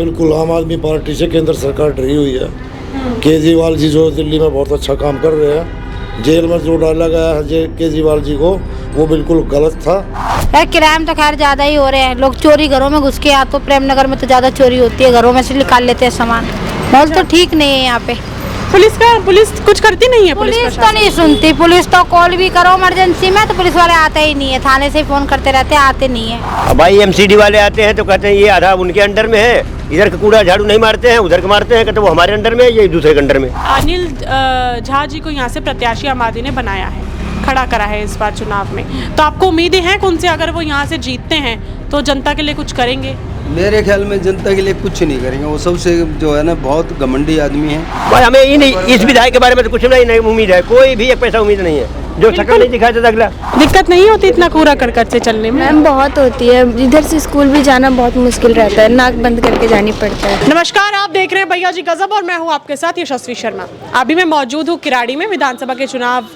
बिल्कुल आम आदमी पार्टी से केंद्र सरकार डरी हुई है। केजरीवाल जी जो दिल्ली में बहुत अच्छा काम कर रहे हैं, जेल में जो डाला गया है केजरीवाल जी को वो बिल्कुल गलत था। क्राइम तो खैर ज़्यादा ही हो रहे हैं, लोग चोरी घरों में घुस के, या तो प्रेम नगर में तो ज़्यादा चोरी होती है, घरों में से निकाल लेते हैं सामान। माहौल तो ठीक नहीं है यहाँ पे। पुलिस कुछ करती नहीं है। पुलिस तो नहीं सुनती, पुलिस तो कॉल भी करो इमरजेंसी में तो पुलिस वाले आते ही नहीं है, थाने से ही फोन करते रहते हैं, आते नहीं है। भाई एमसीडी वाले आते हैं तो कहते हैं ये आधा उनके अंडर में है, इधर का कूड़ा झाड़ू नहीं मारते हैं, उधर का मारते हैं, कहते वो हमारे अंडर में है, ये दूसरे के अंडर में। अनिल झा जी को यहाँ से प्रत्याशी आम आदमी ने बनाया है, खड़ा करा है इस बार चुनाव में, तो आपको उम्मीदें हैं उनसे अगर वो यहाँ से जीतते हैं तो जनता के लिए कुछ करेंगे? मेरे ख्याल में जनता के लिए कुछ नहीं करेंगे, वो सबसे जो है ना बहुत घमंडी आदमी है। भाई हमें ये नहीं, इस विधायक के बारे में तो कुछ नहीं उम्मीद है, कोई भी एक पैसा उम्मीद नहीं है, जो शक्ल नहीं दिखाया था अगला। दिक्कत नहीं होती इतना कूड़ा करकट से चलने में? मैम बहुत होती है, इधर से स्कूल भी जाना बहुत मुश्किल रहता है, नाक बंद करके जानी पड़ता है। नमस्कार, आप देख रहे हैं भैया जी गजब और मैं हूँ आपके साथ यशस्वी शर्मा। अभी मैं मौजूद हूँ किराड़ी में, विधानसभा के चुनाव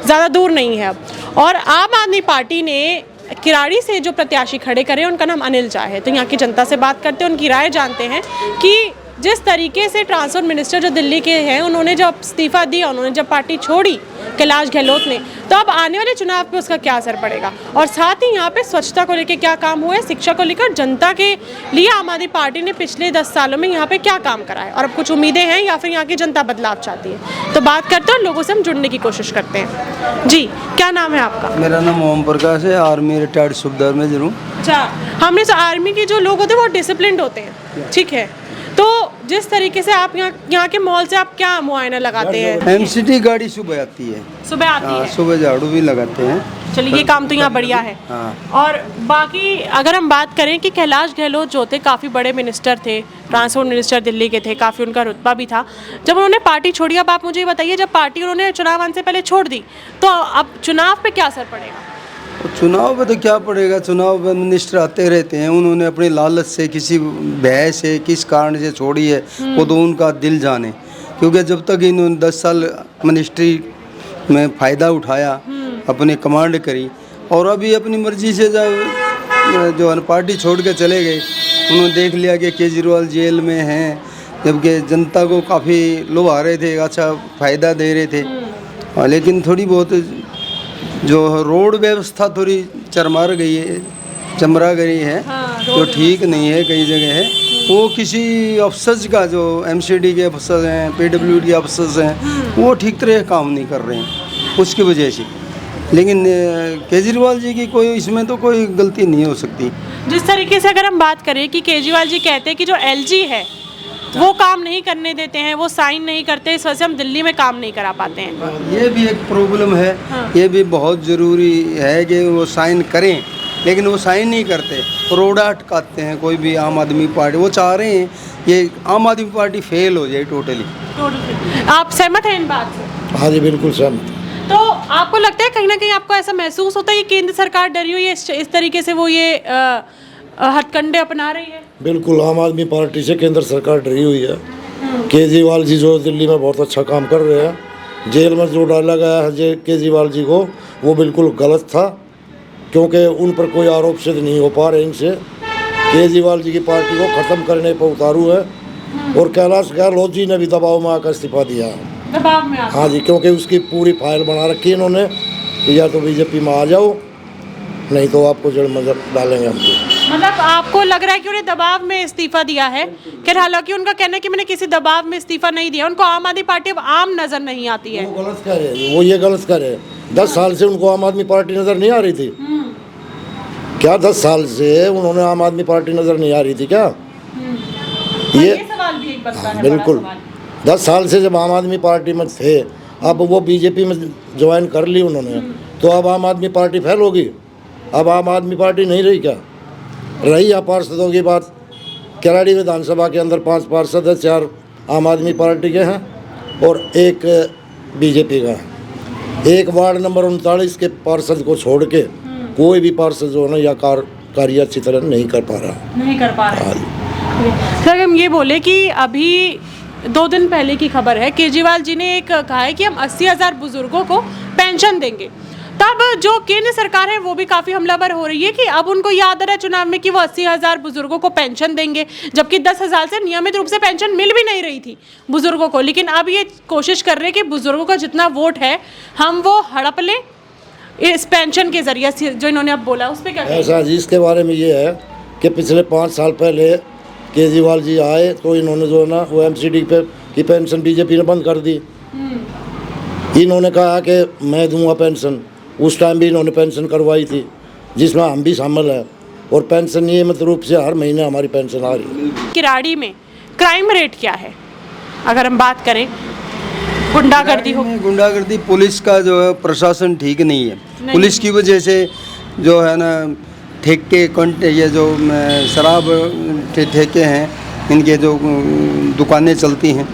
ज़्यादा दूर नहीं है अब, और आम आदमी पार्टी ने किराड़ी से जो प्रत्याशी खड़े करे उनका नाम अनिल झा है। तो यहाँ की जनता से बात करते हैं, उनकी राय जानते हैं कि जिस तरीके से ट्रांसपोर्ट मिनिस्टर जो दिल्ली के हैं उन्होंने जब इस्तीफा दिया, उन्होंने जब पार्टी छोड़ी कैलाश गहलोत ने, तो अब आने वाले चुनाव पे उसका क्या असर पड़ेगा, और साथ ही यहाँ पे स्वच्छता को लेकर क्या काम हुआ है, शिक्षा को लेकर जनता के लिए आम आदमी पार्टी ने पिछले 10 सालों में यहाँ पे क्या काम करा है, और अब कुछ उम्मीदें हैं या फिर यहाँ की जनता बदलाव चाहती है। तो बात करते हैं और लोगों से हम जुड़ने की कोशिश करते हैं। जी, क्या नाम है आपका? मेरा नाम ओम प्रकाश है, आर्मी रिटायर्ड सूबेदार मेजर हूँ। अच्छा, हमने आर्मी के जो लोग होते हैं वो डिसिप्लिन्ड होते हैं, ठीक है, तो जिस तरीके से आप यहाँ के मॉल से आप क्या मुआयना लगाते हैं? एमसीडी गाड़ी सुबह आती है, सुबह आती है, सुबह झाड़ू भी लगाते हैं। चलिए, ये काम तो यहाँ बढ़िया है। और बाकी अगर हम बात करें कि कैलाश गहलोत जो थे काफ़ी बड़े मिनिस्टर थे, ट्रांसपोर्ट मिनिस्टर दिल्ली के थे, काफ़ी उनका रुतबा भी था, जब उन्होंने पार्टी छोड़ी, अब आप मुझे ये बताइए, जब पार्टी उन्होंने चुनाव आने से पहले छोड़ दी तो अब चुनाव पे क्या असर पड़ेगा? चुनाव पे तो क्या पड़ेगा, चुनाव में मिनिस्टर आते रहते हैं, उन्होंने अपनी लालच से किसी भय से किस कारण से छोड़ी है वो तो उनका दिल जाने, क्योंकि जब तक इन्होंने 10 साल मिनिस्ट्री में फ़ायदा उठाया, अपनी कमांड करी, और अभी अपनी मर्जी से जब जो है पार्टी छोड़ के चले गए, उन्होंने देख लिया कि केजरीवाल जेल में हैं, जबकि जनता को काफ़ी लुभा रहे थे, अच्छा फ़ायदा दे रहे थे, लेकिन थोड़ी बहुत जो रोड व्यवस्था थोड़ी चरमरा गई है, जो ठीक नहीं है कई जगह है, वो किसी अफसर का, जो एमसीडी के अफसर हैं, पीडब्ल्यूडी के अफसर हैं, वो ठीक तरह काम नहीं कर रहे हैं, उसकी वजह से। लेकिन केजरीवाल जी की कोई इसमें तो कोई गलती नहीं हो सकती। जिस तरीके से अगर हम बात करें कि केजरीवाल जी कहते हैं कि जो एलजी है वो काम नहीं करने देते हैं, वो साइन नहीं करते, इस वजह से हम दिल्ली में काम नहीं करा पाते हैं, ये भी एक प्रॉब्लम है। ये भी बहुत ज़रूरी है कि वो साइन करें, लेकिन वो साइन नहीं करते, रोड़ा अटकाते हैं। कोई भी आम आदमी पार्टी, वो चाह रहे हैं ये आम आदमी पार्टी फेल हो जाए टोटली। आप सहमत हैं इन बात से? हाँ जी, बिल्कुल सहमत। तो आपको लगता है कहीं ना कहीं आपको ऐसा महसूस होता है कि केंद्र सरकार डरी हुई है इस तरीके से वो ये हथकंडे अपना रही है? बिल्कुल आम आदमी पार्टी से केंद्र सरकार डरी हुई है। केजरीवाल जी जो दिल्ली में बहुत अच्छा काम कर रहे हैं, जेल में जो डाला गया है केजरीवाल जी को वो बिल्कुल गलत था, क्योंकि उन पर कोई आरोप सिद्ध नहीं हो पा रहे इनसे। केजरीवाल जी की पार्टी को ख़त्म करने पर उतारू है, और कैलाश गहलोत जी ने भी दबाव में आकर इस्तीफा दिया है। दबाव में? हाँ जी, क्योंकि उसकी पूरी फाइल बना रखी है इन्होंने कि या तो बीजेपी में आ जाओ, नहीं तो आपको जड़ मजर डालेंगे हम। मतलब आपको लग रहा है कि उन्हें दबाव में इस्तीफा दिया है? खैर, हालांकि उनका कहना है कि मैंने किसी दबाव में इस्तीफा नहीं दिया, उनको आम आदमी पार्टी अब आम नजर नहीं आती है। वो गलत कह रहे, वो ये गलत कह रहे। 10 साल से उनको आम आदमी पार्टी नजर नहीं आ रही थी क्या? 10 साल से उन्होंने आम आदमी पार्टी नजर नहीं आ रही थी क्या? ये सवाल भी एक बनता है। बिल्कुल, 10 साल से जब आम आदमी पार्टी में थे, अब वो बीजेपी में ज्वाइन कर ली उन्होंने, तो अब आम आदमी पार्टी फेल होगी? अब आम आदमी पार्टी नहीं रही क्या? रही। या पार्षदों की बात, किराड़ी विधानसभा के अंदर 5 पार्षद है, 4 आम आदमी पार्टी के हैं और 1 बीजेपी का है। 1 वार्ड नंबर 39 के पार्षद को छोड़ के कोई भी पार्षद जो है ना या कार्य अच्छी तरह नहीं कर पा रहा। सर, हम ये बोले कि अभी 2 दिन पहले की खबर है, केजरीवाल जी ने एक कहा है कि हम 80,000 बुजुर्गों को पेंशन देंगे, तब जो केंद्र सरकार है वो भी काफ़ी हमलावर हो रही है कि अब उनको याद आ रहा है चुनाव में कि वो 80,000 बुजुर्गों को पेंशन देंगे, जबकि 10,000 से नियमित रूप से पेंशन मिल भी नहीं रही थी बुजुर्गों को। लेकिन अब ये कोशिश कर रहे हैं कि बुजुर्गों का जितना वोट है हम वो हड़प लें इस पेंशन के जरिए से, जो इन्होंने अब बोला उस पर क्या कहेंगे? ऐसा जी, इसके बारे में ये है कि पिछले 5 साल पहले केजरीवाल जी आए तो इन्होंने जो है ना वो एमसीडी पे की पेंशन बीजेपी ने बंद कर दी। इन्होंने कहा कि मैं दूंगा पेंशन, उस टाइम भी इन्होंने पेंशन करवाई थी जिसमें हम भी शामिल हैं, और पेंशन नियमित रूप से हर महीने हमारी पेंशन आ रही है। किराड़ी में क्राइम रेट क्या है अगर हम बात करें? गुंडागर्दी हो, गुंडागर्दी, पुलिस का जो है प्रशासन ठीक नहीं है। पुलिस की वजह से जो है ना ठेके ये जो शराब ठेके हैं इनके जो दुकानें चलती हैं,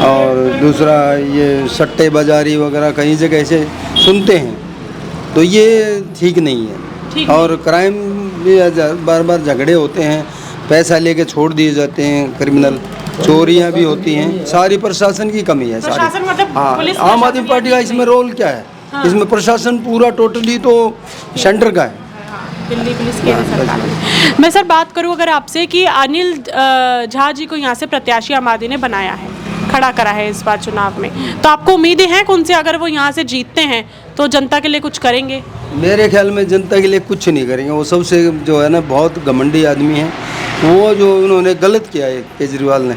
और दूसरा ये सट्टे बाजारी वगैरह कई जगह से सुनते हैं, तो ये ठीक नहीं है। और क्राइम भी बार बार झगड़े होते हैं, पैसा लेके छोड़ दिए जाते हैं क्रिमिनल, चोरियां भी होती हैं, सारी प्रशासन की कमी है सारी। प्रशासन मतलब हाँ, पुलिस आम आदमी पार्टी का इसमें रोल क्या है? इसमें प्रशासन पूरा टोटली तो सेंटर का है। दिल्ली पुलिस केंद्र सरकार। मैं सर बात करूं अगर आपसे कि अनिल झा जी को यहाँ से प्रत्याशी आम आदमी ने बनाया है, खड़ा करा है इस बार चुनाव में, तो आपको उम्मीदें हैं उनसे अगर वो यहाँ से जीतते हैं तो जनता के लिए कुछ करेंगे? मेरे ख्याल में जनता के लिए कुछ नहीं करेंगे। वो सबसे जो है ना बहुत घमंडी आदमी है। वो जो उन्होंने गलत किया है केजरीवाल ने,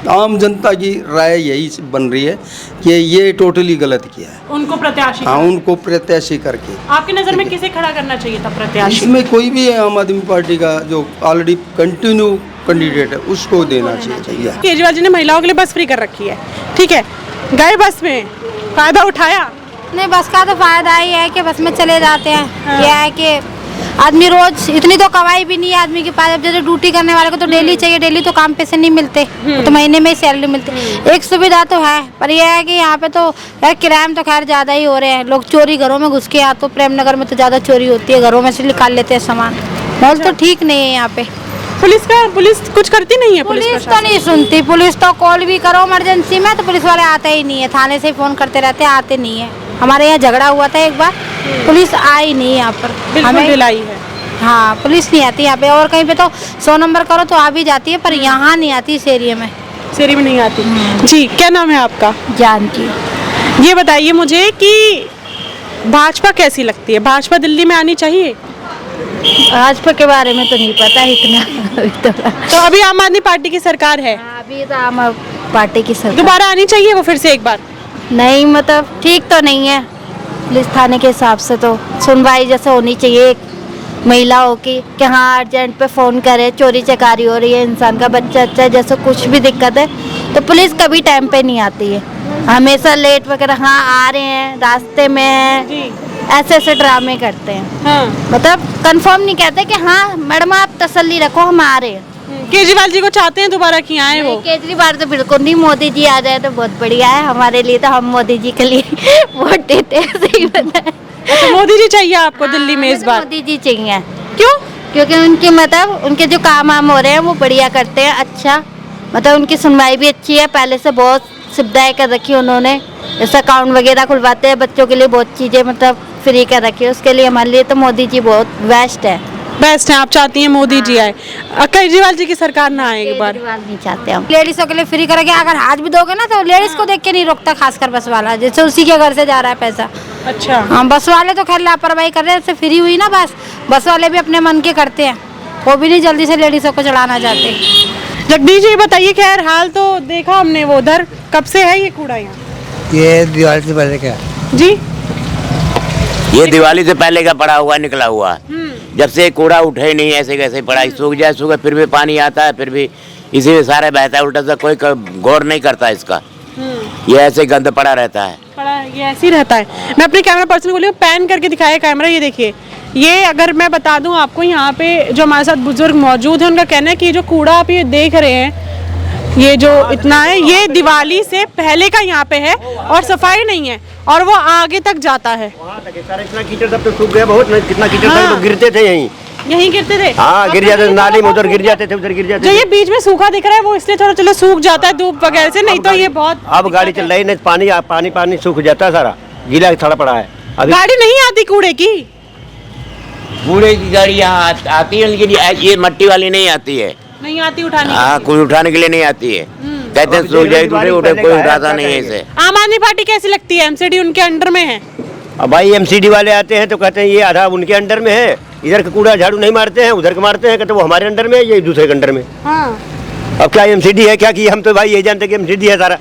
आम जनता की राय यही बन रही है कि ये टोटली गलत किया है उनको प्रत्याशी। हाँ, उनको प्रत्याशी करके। आपकी नज़र में किसे खड़ा करना चाहिए था प्रत्याशी? इसमें कोई भी है आम आदमी पार्टी का जो ऑलरेडी कंटिन्यू कैंडिडेट है उसको देना चाहिए। केजरीवाल जी ने महिलाओं के लिए बस फ्री कर रखी है, ठीक है, गए बस में, फायदा उठाया? नहीं, बस का तो फायदा ही है कि बस में चले जाते हैं। यह है कि आदमी रोज इतनी तो कमाई भी नहीं है आदमी के पास। अब जैसे ड्यूटी करने वाले को तो डेली चाहिए, डेली तो काम पैसे नहीं मिलते, तो महीने में ही सैलरी मिलती है। एक सुविधा तो है, पर यह है कि यहाँ पे तो यार क्राइम तो खैर ज़्यादा ही हो रहे हैं। लोग चोरी घरों में घुस के, या तो प्रेम नगर में तो ज़्यादा चोरी होती है, घरों में से निकाल लेते हैं सामान। माहौल तो ठीक नहीं है यहाँ पे। पुलिस कुछ करती नहीं है? पुलिस तो नहीं सुनती। पुलिस तो कॉल भी करो इमरजेंसी में तो पुलिस वाले आते ही नहीं है, थाने से ही फ़ोन करते रहते हैं, आते नहीं है। हमारे यहाँ झगड़ा हुआ था एक बार, पुलिस आई नहीं यहाँ पर। हमें ढिलाई है। हाँ, पुलिस नहीं आती यहाँ पे। और कहीं पे तो 100 नंबर करो तो आ भी जाती है, पर यहाँ नहीं आती इस एरिया में। इस एरिया में नहीं आती। जी, क्या नाम है आपका? जानकी। ये बताइए मुझे कि भाजपा कैसी लगती है? भाजपा दिल्ली में आनी चाहिए? भाजपा के बारे में तो नहीं पता इतना। तो अभी आम आदमी पार्टी की सरकार है, अभी तो आम पार्टी की सरकार दोबारा आनी चाहिए वो फिर से एक बार? नहीं, मतलब ठीक तो नहीं है। पुलिस थाने के हिसाब से तो सुनवाई जैसे होनी चाहिए एक महिलाओं की, कि हाँ अर्जेंट पे फ़ोन करे, चोरी चकारी हो रही है, इंसान का बच्चा अच्छा जैसे कुछ भी दिक्कत है तो पुलिस कभी टाइम पे नहीं आती है, हमेशा लेट वगैरह। हाँ, आ रहे हैं, रास्ते में हैं, ऐसे ऐसे ड्रामे करते हैं। हाँ। मतलब कंफर्म नहीं कहते कि हाँ मैडम आप तसल्ली रखो हम आ रहे हैं। केजरीवाल जी को चाहते हैं दोबारा कि आए वो? केजरीवाल तो बिल्कुल नहीं, मोदी जी आ जाए तो बहुत बढ़िया है हमारे लिए। तो हम मोदी जी के लिए वोट देते हैं, सही बताएं। तो मोदी जी चाहिए आपको दिल्ली में इस बार? मोदी जी चाहिए। क्यों? क्योंकि उनके मतलब उनके जो काम वाम हो रहे हैं वो बढ़िया करते हैं, अच्छा मतलब उनकी सुनवाई भी अच्छी है। पहले से बहुत सुविधाएं कर रखी है उन्होंने, जैसे अकाउंट वगैरह खुलवाते हैं बच्चों के लिए, बहुत चीज़ें मतलब फ्री कर रखी है। उसके लिए हमारे लिए तो मोदी जी बहुत बेस्ट है। बेस्ट है, आप चाहती हैं मोदी जी आए, केजरीवाल जी की सरकार ना आए एक बार? केजरीवाल नहीं चाहते हम। लेडीज़ों के लिए फ्री करेंगे, अगर आज भी दोगे ना तो लेडीज़ को देख के नहीं रोकता, खासकर बस वाला, जैसे उसी के घर से जा रहा है पैसा। अच्छा। हाँ, बस वाले तो खैर लापरवाही कर रहे हैं, उससे फ्री हुई ना बस वाले भी अपने मन के करते हैं, वो भी नहीं जल्दी से लेडीज़ों को चढ़ाना चाहते। जगदीश जी बताइए, खैर हाल तो देखा हमने वो उधर, कब से है ये कूड़ा यहाँ? ये दिवाली से पहले क्या जी? ये दिवाली से पहले का पड़ा हुआ निकला हुआ, जब से कूड़ा उठे ही नहीं, ऐसे कैसे पड़ा, सूख जाए सूखे, फिर भी पानी आता है, फिर भी इसी में सारे बहता है उल्टा सा, कोई गौर नहीं करता इसका। ये ऐसे गंद पड़ा रहता है, ये ऐसे ही रहता है। मैं अपने कैमरा पर्सन को बोली पैन करके दिखाया कैमरा, ये देखिए। ये अगर मैं बता दूं आपको, यहाँ पे जो हमारे साथ बुजुर्ग मौजूद हैं उनका कहना है कि जो कूड़ा आप ये देख रहे हैं, ये जो इतना है, ये दिवाली से पहले का यहाँ पे है और सफाई नहीं है और वो आगे तक जाता है। इतना कीचड़ सब तो सूख गया बहुत, कितना कीचड़ था, तो गिरते थे यहीं गिरते थे। हाँ, गिर जाते थे, नाली में उधर गिर जाते थे, उधर गिर जाते जो थे। ये बीच में सूखा दिख रहा है वो इसलिए थोड़ा चलो सूख जाता है धूप वगैरह से, नहीं तो ये बहुत। अब गाड़ी चल रही, नहीं पानी सूख जाता है, सारा गीला थोड़ा पड़ा है। गाड़ी नहीं आती कूड़े की? कूड़े की गाड़ी यहाँ आती है, लेकिन ये मट्टी वाली नहीं आती है। नहीं आती उठाने के हाँ, लिए? कोई उठाने के लिए नहीं आती है। कहते हैं सो जाए उठे उठे, कोई उठाता नहीं है इसे। आम आदमी पार्टी कैसी लगती है? एमसीडी उनके अंडर में है। अब भाई एमसीडी वाले आते हैं तो कहते हैं ये आधा उनके अंडर में है, इधर का कूड़ा झाड़ू नहीं मारते हैं, उधर का मारते हैं, कहते वो हमारे अंडर में है, ये दूसरे के अंडर में। हाँ। अब क्या एमसीडी है क्या कि हम तो भाई यही जानते हैं कि एमसीडी है सारा।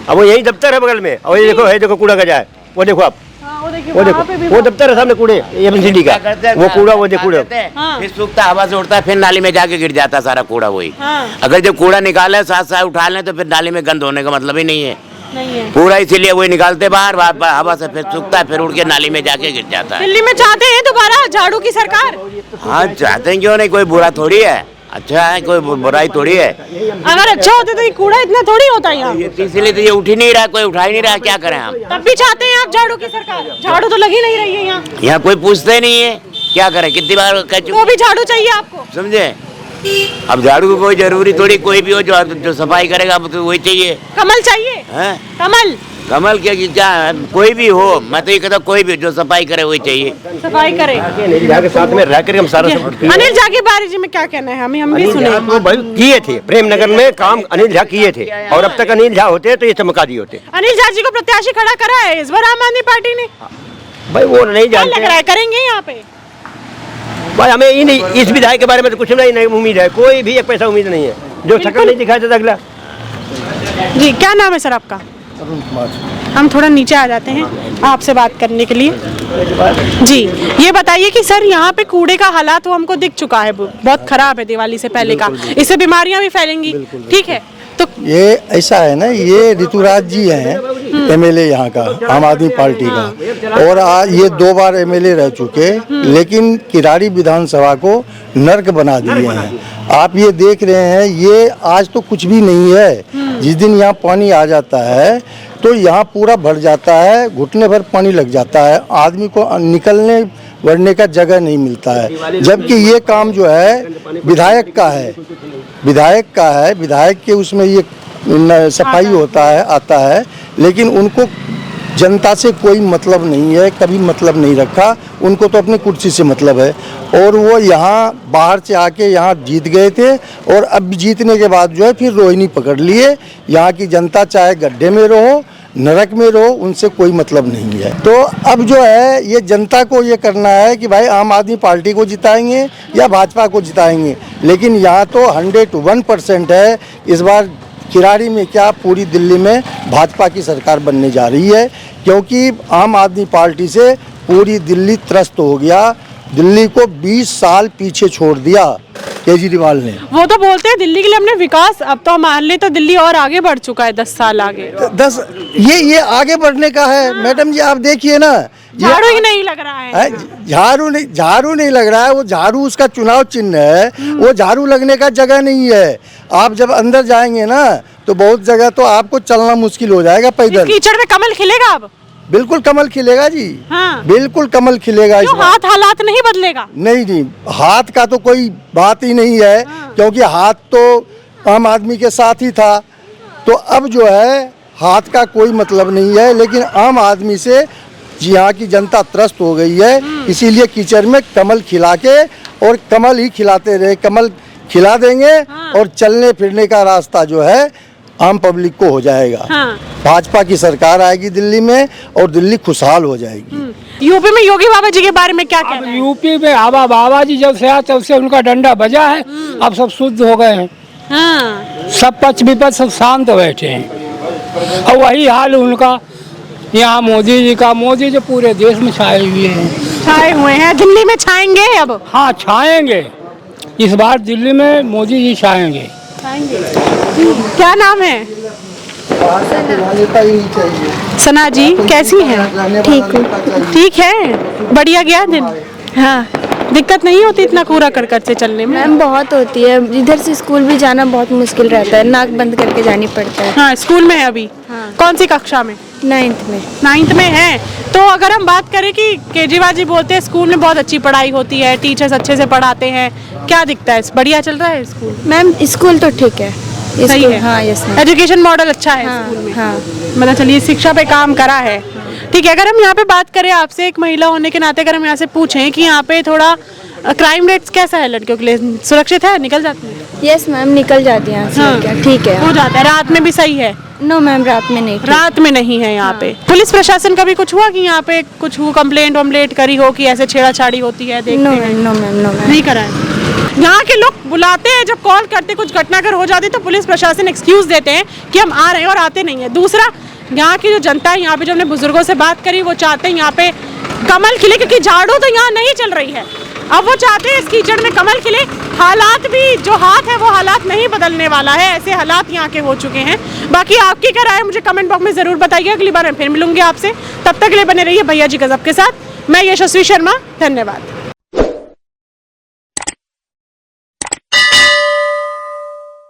अब वो यही दफ्तर है बगल में, और ये देखो है, देखो कूड़ा का जाए, वो देखो आप, हाँ, वो देखिए वो वहाँ पे भी देखो वो दफ्तर है सामने कूड़े एमसीडी का, वो कूड़ा वो देखो कूड़ा। हाँ। फिर सूखता हवा से उड़ता है, फिर नाली में जाके गिर जाता है सारा कूड़ा वही। हाँ। अगर जब कूड़ा निकाले साथ साथ उठा लें तो फिर नाली में गंद होने का मतलब ही नहीं है नहीं है। पूरा, इसीलिए वही निकालते बाहर हवा से, फिर सूखता है, फिर उड़ के नाली में जाके गिर जाता है। दिल्ली में चाहते हैं दोबारा झाड़ू की सरकार? हाँ चाहते हैं, क्यों नहीं, कोई बुरा थोड़ी है, अच्छा है, कोई बुराई थोड़ी है। अगर अच्छा होता तो ये कूड़ा इतना थोड़ी होता यहाँ। इसीलिए तो ये उठ ही नहीं रहा, कोई उठा ही नहीं रहा, क्या करें हम। तब भी चाहते हैं आप झाड़ू की सरकार? झाड़ू तो लगी नहीं रही है यहाँ। यहाँ कोई पूछते नहीं है, क्या करें, कितनी बार कह तो भी झाड़ू चाहिए आपको? समझे। अब झाड़ू को कोई जरूरी थोड़ी, कोई भी हो जो सफाई करेगा अब तो वही चाहिए। कमल चाहिए? हैं? कमल? कमल क्या कोई भी हो, मैं तो ये कहता कोई भी जो सफाई करे वही चाहिए। सफाई करे। अनिल झा के साथ में रह कर हम सारा सब कुछ किए। अनिल झा के बारे में क्या कहना है? हम भी सुने। वो भाई किए थे, प्रेम नगर में काम अनिल झा किए थे, और अब तक अनिल झा होते तो ये चमका दिए होते। अनिल झा जी को प्रत्याशी खड़ा करा है इस बार आम आदमी पार्टी ने? भाई वो नहीं क्या जानते लग रहा है करेंगे यहाँ पे? भाई हमें इस विधायक के बारे में तो कुछ नहीं उम्मीद है, कोई भी एक पैसा उम्मीद नहीं है, जो शक्ल नहीं दिखाया था अगला। जी क्या नाम है सर आपका? हम थोड़ा नीचे आ जाते हैं आपसे बात करने के लिए। जी ये बताइए कि सर यहाँ पे कूड़े का हालात तो हमको दिख चुका है, बहुत खराब है दिवाली से पहले का, इससे बीमारियां भी फैलेंगी, ठीक है? तो ये ऐसा है ना, ये ऋतुराज जी हैं एमएलए यहाँ का, आम आदमी पार्टी का, और आज ये 2 बार एमएलए रह चुके, लेकिन किराड़ी विधानसभा को नर्क बना दिए हैं। आप ये देख रहे हैं, ये आज तो कुछ भी नहीं है। जिस दिन यहाँ पानी आ जाता है तो यहाँ पूरा भर जाता है, घुटने भर पानी लग जाता है, आदमी को निकलने बढ़ने का जगह नहीं मिलता है। जबकि ये काम जो है विधायक का है, विधायक के उसमें ये सफाई होता है, आता है, लेकिन उनको जनता से कोई मतलब नहीं है, कभी मतलब नहीं रखा, उनको तो अपनी कुर्सी से मतलब है। और वो यहाँ बाहर से आके यहाँ जीत गए थे, और अब जीतने के बाद जो है फिर रोहिणी पकड़ लिए। यहाँ की जनता चाहे गड्ढे में रहो, नरक में रहो, उनसे कोई मतलब नहीं है। तो अब जो है ये जनता को ये करना है कि भाई आम आदमी पार्टी को जिताएंगे या भाजपा को जिताएंगे, लेकिन यहाँ तो 101% है इस बार किराड़ी में क्या पूरी दिल्ली में भाजपा की सरकार बनने जा रही है, क्योंकि आम आदमी पार्टी से पूरी दिल्ली त्रस्त हो गया। दिल्ली को 20 साल पीछे छोड़ दिया केजरीवाल ने। वो तो बोलते हैं दिल्ली के लिए हमने विकास, अब तो मान ले तो दिल्ली और आगे बढ़ चुका है, 10 साल आगे। ये आगे बढ़ने का है। मैडम जी आप देखिए ना, झाड़ू ही नहीं लग रहा है। झाड़ू नहीं लग रहा है, वो झाड़ू उसका चुनाव चिन्ह है, वो झाड़ू लगने का जगह नहीं है। आप जब अंदर जाएंगे ना तो बहुत जगह तो आपको चलना मुश्किल हो जाएगा पैदल। कीचड़ में कमल खिलेगा अब? बिल्कुल कमल खिलेगा जी। हाँ। बिल्कुल कमल खिलेगा। क्यों हालात नहीं बदलेगा? नहीं, हाथ का तो कोई बात ही नहीं है। हाँ। क्योंकि हाथ तो आम आदमी के साथ ही था, तो अब जो है हाथ का कोई मतलब नहीं है, लेकिन आम आदमी से यहाँ की जनता त्रस्त हो गई है। इसीलिए कीचड़ में कमल खिला के, और कमल ही खिलाते रहे, कमल खिला देंगे। हाँ। और चलने फिरने का रास्ता जो है आम पब्लिक को हो जाएगा। हाँ। भाजपा की सरकार आएगी दिल्ली में, और दिल्ली खुशहाल हो जाएगी। यूपी में योगी बाबा जी के बारे में क्या कहना है? यूपी में हवा बाबा जी जब से आए तब से उनका डंडा बजा है, अब सब शुद्ध हो गए हैं। हाँ। सब पक्ष विपक्ष सब शांत बैठे हैं, और वही हाल उनका यहाँ मोदी जी का। मोदी जी पूरे देश में छाए हुए हैं, छाए हुए हैं। दिल्ली में छाएंगे अब? हाँ छाएंगे, इस बार दिल्ली में मोदी जी छाएंगे। क्या नाम है? सना जी कैसी हैं? ठीक हूँ। ठीक है, बढ़िया गया दिन? हाँ। दिक्कत नहीं होती इतना कूड़ा करकट से चलने में? मैम बहुत होती है, इधर से स्कूल भी जाना बहुत मुश्किल रहता है, नाक बंद करके जानी पड़ता है। हाँ स्कूल में है अभी? हाँ। कौन सी कक्षा में? 9th में। 9th में है। तो अगर हम बात करें कि केजरीवाल जी बोलते हैं स्कूल में बहुत अच्छी पढ़ाई होती है, टीचर्स अच्छे से पढ़ाते हैं, क्या दिखता है? बढ़िया चल रहा है स्कूल? मैम स्कूल तो ठीक है, सही है। हाँ यस मैम। एजुकेशन मॉडल अच्छा है हाँ, स्कूल में? हाँ। मतलब चलिए शिक्षा पे काम करा है, ठीक है, अगर हम यहाँ पे बात करें आपसे एक महिला होने के नाते, अगर हम यहाँ से पूछें कि यहाँ पे थोड़ा क्राइम रेट्स कैसा है लड़कियों के लिए, सुरक्षित है, निकल जाती है? यस मैम, निकल जाती हैं क्या? ठीक है, हो जाता है। रात में भी सही है? नो मैम, रात में नहीं। रात में नहीं है यहाँ पे। पुलिस प्रशासन का भी कुछ हुआ कि यहाँ पे कुछ कंप्लेंट वम्प्लेंट करी हो कि ऐसे छेड़ाछाड़ी होती है? देखते नो हैं। Ma'am, no ma'am, no ma'am. नहीं करा है। यहाँ के लोग बुलाते हैं, जब कॉल करते कुछ घटना अगर हो जाती तो पुलिस प्रशासन एक्सक्यूज देते हैं कि हम आ रहे हैं, और आते नहीं है। दूसरा, यहाँ की जो जनता है, यहाँ पे जो हमने बुजुर्गों से बात करी, वो चाहते हैं यहाँ पे कमल खिले, क्योंकि झाड़ू तो यहाँ नहीं चल रही है। अब वो चाहते हैं इस कीचड़ में कमल खिले। हालात भी जो हाथ है वो हालात नहीं बदलने वाला है, ऐसे हालात यहाँ के हो चुके हैं। बाकी आपकी क्या राय है मुझे कमेंट बॉक्स में ज़रूर बताइए। अगली बार मैं फिर मिलूंगी आपसे, तब तक के लिए बने रहिए भैया जी गजब के साथ। मैं यशस्वी शर्मा, धन्यवाद।